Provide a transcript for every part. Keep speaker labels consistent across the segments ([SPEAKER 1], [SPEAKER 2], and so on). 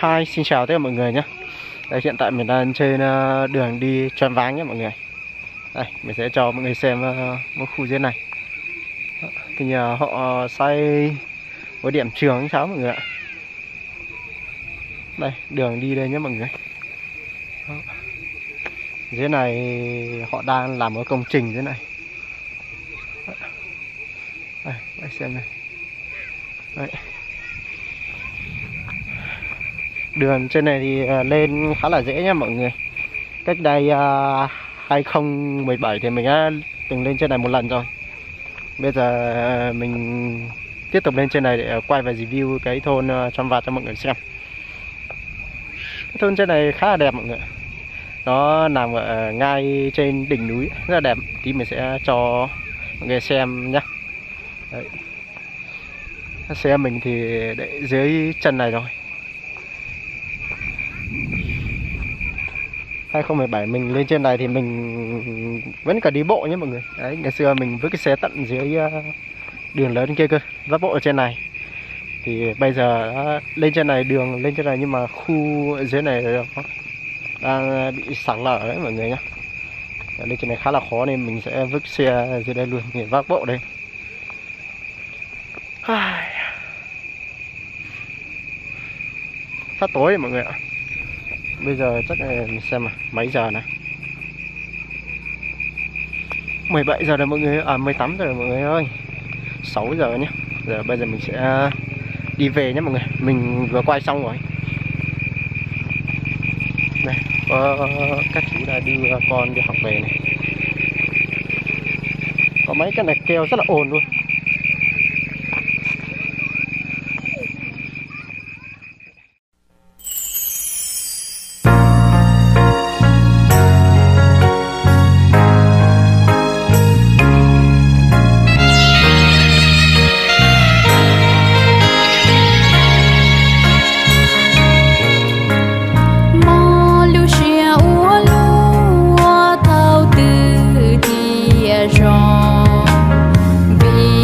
[SPEAKER 1] Hi, xin chào tất cả mọi người nhé. Đây, hiện tại mình đang trên đường đi Choáng Váng nhé mọi người. Đây, mình sẽ cho mọi người xem một khu dưới này. Thì nhờ họ xây một điểm trường hay sao mọi người ạ. Đây, đường đi đây nhé mọi người. Đó. Dưới này họ đang làm một công trình dưới này. Đây xem này. Đấy. Đường trên này thì lên khá là dễ nha mọi người. Cách đây 2017 thì mình đã từng lên trên này một lần rồi. Bây giờ mình tiếp tục lên trên này để quay và review cái thôn Choáng Váng cho mọi người xem. Cái thôn trên này khá là đẹp mọi người. Nó nằm ở ngay trên đỉnh núi, rất là đẹp. Tí mình sẽ cho mọi người xem nhé. Đấy. Xe mình thì để dưới chân này rồi. 2017 mình lên trên này thì mình vẫn cả đi bộ nhé mọi người. Đấy, ngày xưa mình vứt cái xe tận dưới đường lớn kia cơ, vắt bộ ở trên này. Thì bây giờ lên trên này, đường lên trên này nhưng mà khu ở dưới này đang bị sạt lở đấy mọi người nhé. Lên trên này khá là khó nên mình sẽ vứt xe dưới đây luôn để vác bộ đây. Sắp tối rồi mọi người ạ. Bây giờ chắc là mình xem mấy giờ này. 17 giờ rồi mọi người, 18 giờ rồi mọi người ơi. 6 giờ nhé. Bây giờ mình sẽ đi về nhé mọi người. Mình vừa quay xong rồi. Đây, có các chú đã đưa con đi học về này. Có mấy cái này keo rất là ồn luôn.
[SPEAKER 2] Be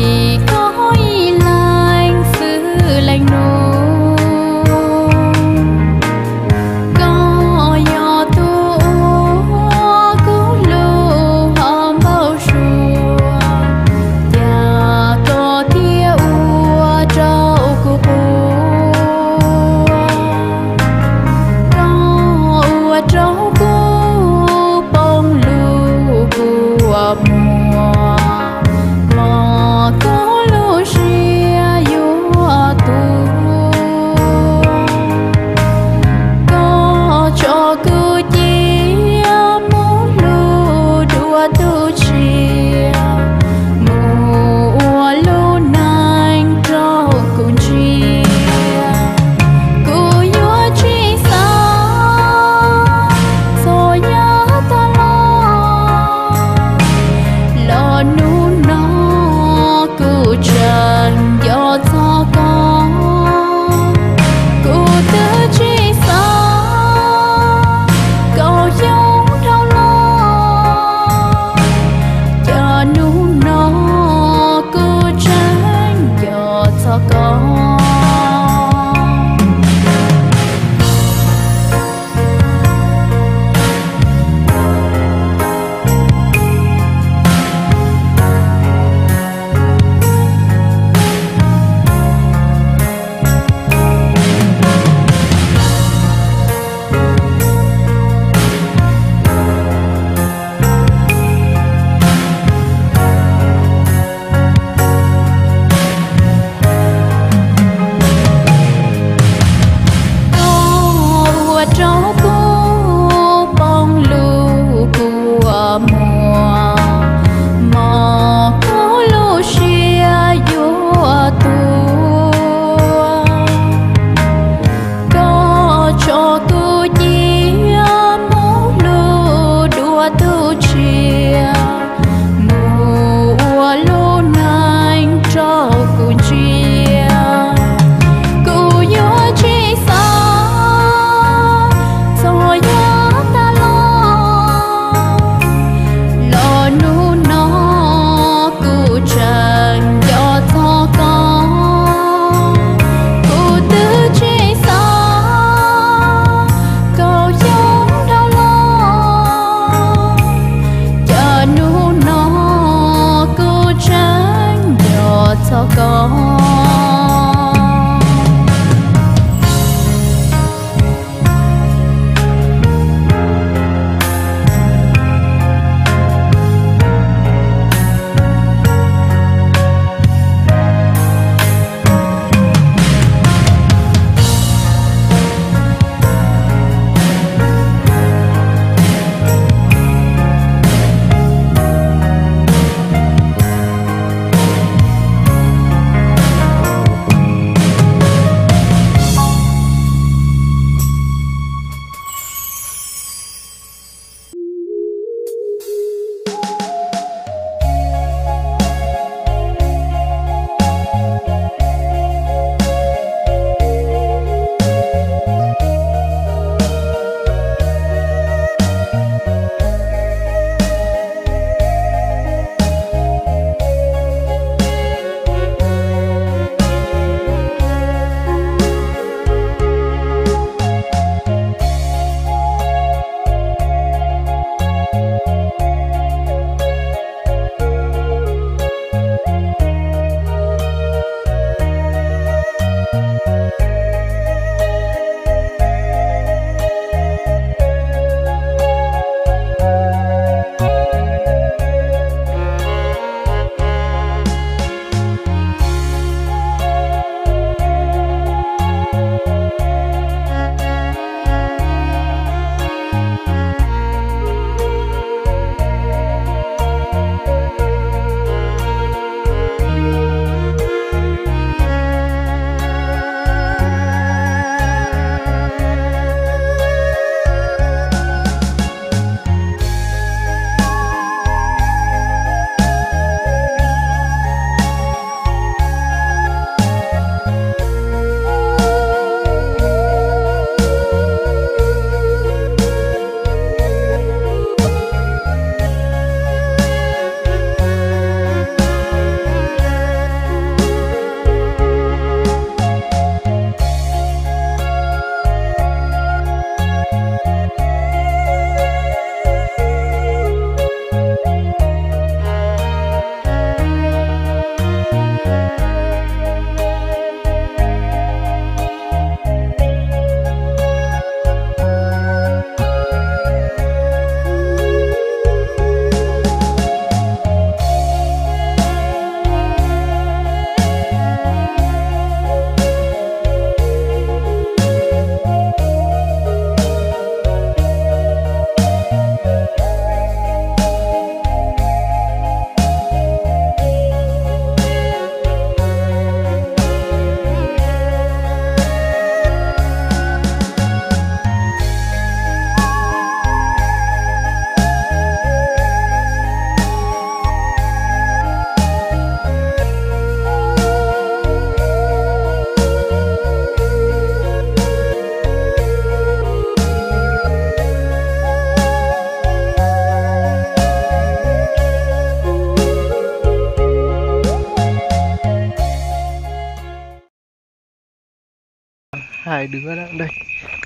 [SPEAKER 1] hai đứa đó đây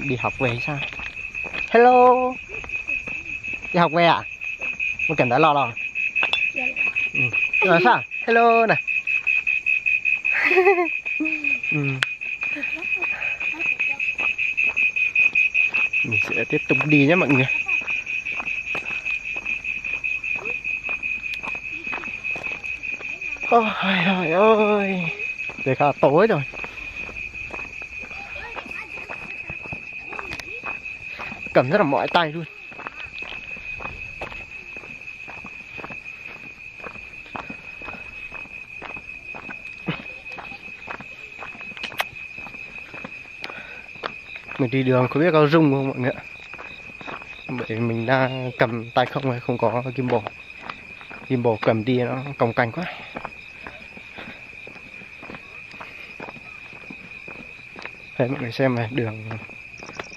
[SPEAKER 1] đi học về hay sao? Hello, đi học về à? Một cần đã lo. Ừ. Rồi sao? Hello này. Ừ. Mình sẽ tiếp tục đi nhé mọi người. Ôi trời ơi, trời khá là tối rồi. Cầm rất là mỏi tay luôn. Mình đi đường có biết có rung không mọi người ạ? Bởi mình đang cầm tay không hay không có gimbal. Gimbal cầm đi nó cồng cành quá. Đây mọi người xem này, đường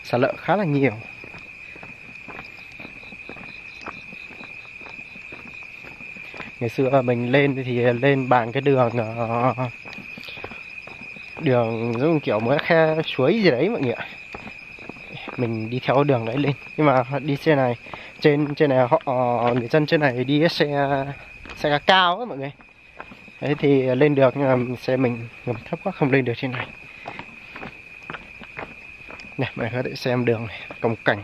[SPEAKER 1] xả lợ khá là nhiều. Ngày xưa mình lên thì lên bằng cái đường giống kiểu mới khe suối gì đấy mọi người ạ. Mình đi theo đường đấy lên, nhưng mà đi xe này trên này người dân trên này đi xe cao á mọi người. Đấy thì lên được, nhưng mà xe mình thấp quá không lên được trên này. Này mọi người có thể xem đường này, cồng cảnh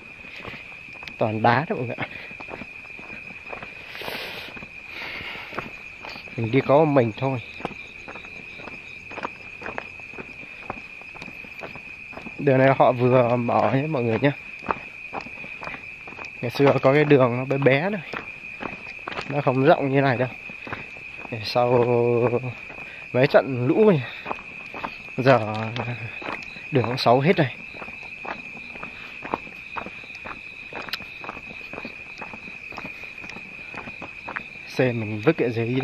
[SPEAKER 1] toàn đá đó mọi người ạ. Mình đi có mình thôi. Đường này họ vừa mở nhé mọi người nhé. Ngày xưa có cái đường nó bé bé này, nó không rộng như này đâu. Để sau mấy trận lũ này, giờ đường nó xấu hết rồi. Xe mình vứt cái giấy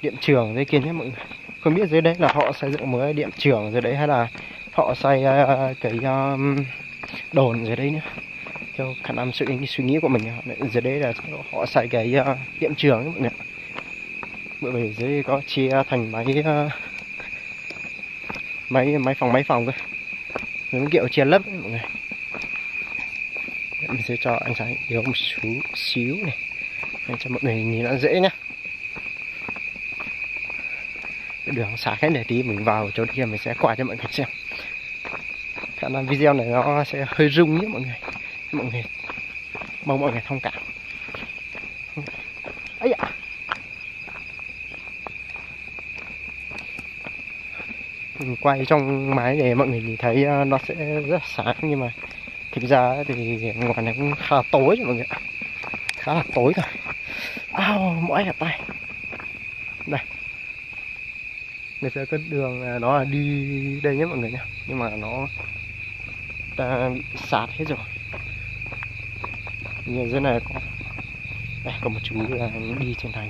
[SPEAKER 1] điện trường dưới kia nhé mọi người. Không biết dưới đấy là họ xây dựng mới điện trường dưới đấy hay là họ xây cái đồn dưới đấy nhé. Theo khả năng suy nghĩ của mình, dưới đấy là họ xây cái điện trường ấy mọi người. Bởi vì dưới có chia thành mấy phòng cơ, giống kiểu chia lớp ấy mọi người. Mình sẽ cho anh sáng yếu một xíu này cho mọi người nhìn nó dễ nhá. Đường xả hết để tí mình vào chỗ kia mình sẽ quay cho mọi người xem. Khả năng video này nó sẽ hơi rung nhé mọi người. Mong mọi người thông cảm. Ấy ạ. Mình quay trong máy để mọi người nhìn thấy nó sẽ rất sáng, nhưng mà thực ra thì ngoài này cũng khá là tối mọi người ạ. Khá là tối rồi. Mỏi cả tay. Đây. Ngày xưa cái đường nó là đi đây nhé mọi người nhé, nhưng mà nó đã bị sạt hết rồi. Như dưới này có một chú là đi trên này.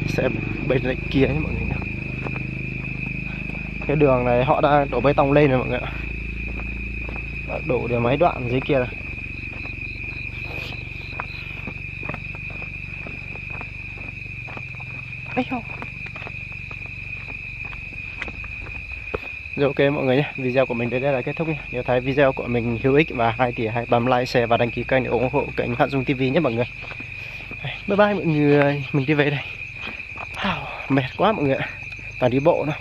[SPEAKER 1] Xe bên này kia nhé mọi người nhé. Cái đường này họ đã đổ bê tông lên rồi mọi người ạ. Đổ được mấy đoạn dưới kia này. Rồi ok mọi người nhé, video của mình đến đây là kết thúc nhé. Nếu thấy video của mình hữu ích và hay thì hãy bấm like, share và đăng ký kênh để ủng hộ kênh Hạn Dung TV nhé mọi người. Bye bye mọi người, mình đi về đây. Mệt quá mọi người ạ, toàn đi bộ thôi.